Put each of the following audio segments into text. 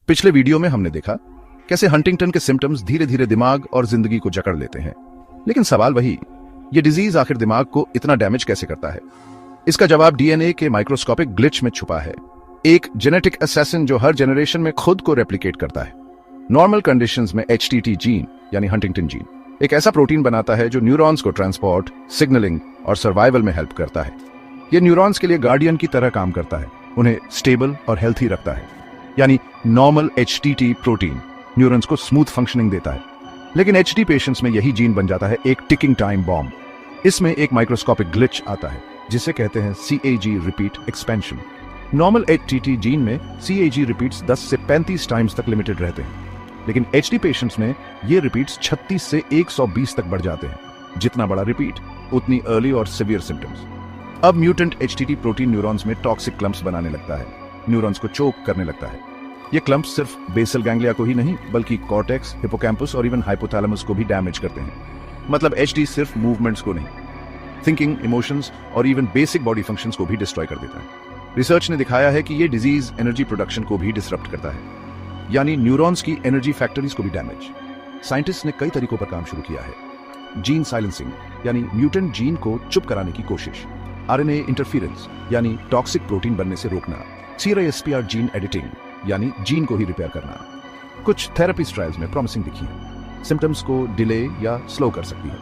पिछले वीडियो में हमने देखा कैसे हंटिंगटन के सिम्टम्स धीरे धीरे दिमाग और जिंदगी को जकड़ लेते हैं। लेकिन सवाल वही, ये डिजीज आखिर दिमाग को इतना डैमेज कैसे करता है? इसका जवाब डीएनए के माइक्रोस्कोपिक ग्लिच में छुपा है। एक जेनेटिक असैसिन जो हर जनरेशन में खुद को रेप्लिकेट करता है। नॉर्मल कंडीशंस में HTT जीन यानी हंटिंगटन जीन एक ऐसा प्रोटीन बनाता है जो न्यूरॉन्स को ट्रांसपोर्ट, सिग्नलिंग और सर्वाइवल में हेल्प करता है। ये न्यूरॉन्स के लिए गार्डियन की तरह काम करता है, उन्हें स्टेबल और हेल्थी रखता है। यानी नॉर्मल HTT प्रोटीन न्यूरॉन्स को स्मूथ फंक्शनिंग देता है, लेकिन HD पेशेंट्स में यही जीन बन जाता है एक टिकिंग टाइम बॉम्ब। इसमें एक माइक्रोस्कोपिक ग्लिच आता है जिसे कहते हैं CAG repeat expansion. Normal HTT gene में CAG रिपीट्स 10 से 35 टाइम्स तक लिमिटेड रहते हैं, लेकिन HD पेशेंट्स में ये रिपीट्स 36 से 120 तक बढ़ जाते हैं। जितना बड़ा रिपीट उतनी अर्ली और सिवियर सिम्टम्स। अब म्यूटेंट HTT प्रोटीन न्यूरॉन्स में टॉक्सिक क्लम्प्स बनाने लगता है, न्यूरॉन्स को चोक करने लगता है। ये क्लम्प्स सिर्फ बेसल गैंग्लिया को ही नहीं बल्कि कॉर्टेक्स, हिपोकैम्पस और इवन हाइपोथैलेमस को भी डैमेज करते हैं। मतलब HD सिर्फ मूवमेंट्स को नहीं, थिंकिंग, इमोशंस और इवन बेसिक बॉडी फंक्शंस को भी डिस्ट्रॉय कर देता है। रिसर्च ने दिखाया है कि ये डिजीज एनर्जी प्रोडक्शन को भी डिसरप्ट करता है, यानी न्यूरॉन्स की एनर्जी फैक्टरीज को भी डैमेज। साइंटिस्ट ने कई तरीकों पर काम शुरू किया है। जीन साइलेंसिंग यानी म्यूटेंट जीन को चुप कराने की कोशिश, RNA इंटरफेरेंस यानी टॉक्सिक प्रोटीन बनने से रोकना, CRISPR जीन एडिटिंग यानी जीन को ही रिपेयर करना। कुछ थेरेपी ट्रायल्स में प्रॉमिसिंग दिखी है, सिम्टम्स को डिले या स्लो कर सकती है,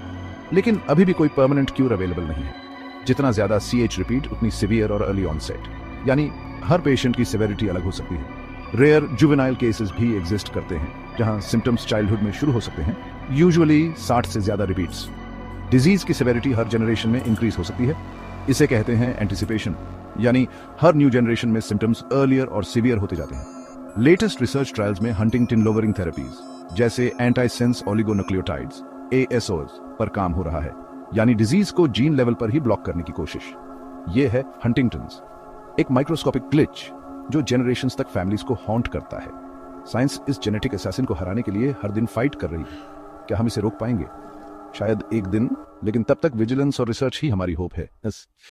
लेकिन अभी भी कोई परमानेंट क्यूर अवेलेबल नहीं है। जितना ज्यादा CH रिपीट उतनी सिवियर और अर्ली ऑनसेट, यानी हर पेशेंट की सिवियरिटी अलग हो सकती है। रेयर जुवेनाइल केसेस भी एग्जिस्ट करते हैं जहां सिम्टम्स चाइल्डहुड में शुरू हो सकते हैं, यूजुअली 60 से ज्यादा रिपीट्स। डिजीज की सिवियरिटी हर जनरेशन में इंक्रीज हो सकती है। इसे कहते हैं एंटिसिपेशन, यानी हर न्यू जनरेशन में सिम्टम्स अर्लियर और सीवियर होते जाते हैं। लेटेस्ट रिसर्च ट्रायल्स में हंटिंगटन लोवरिंग थेरेपीज जैसे एंटाइसेंस ओलिगोन्यूक्लियोटाइड्स ASOs पर काम हो रहा है, यानी डिजीज को जीन लेवल पर ही ब्लॉक करने की कोशिश। ये है हंटिंगटन्स, एक माइक्रोस्कोपिक ग्लिच जो जनरेशंस तक फैमिलीज को हॉन्ट करता है। साइंस इस जेनेटिक असैसिन को हराने के लिए हर दिन फाइट कर रही है। क्या हम इसे रोक पाएंगे? शायद एक दिन, लेकिन तब तक विजिलेंस और रिसर्च ही हमारी होप है।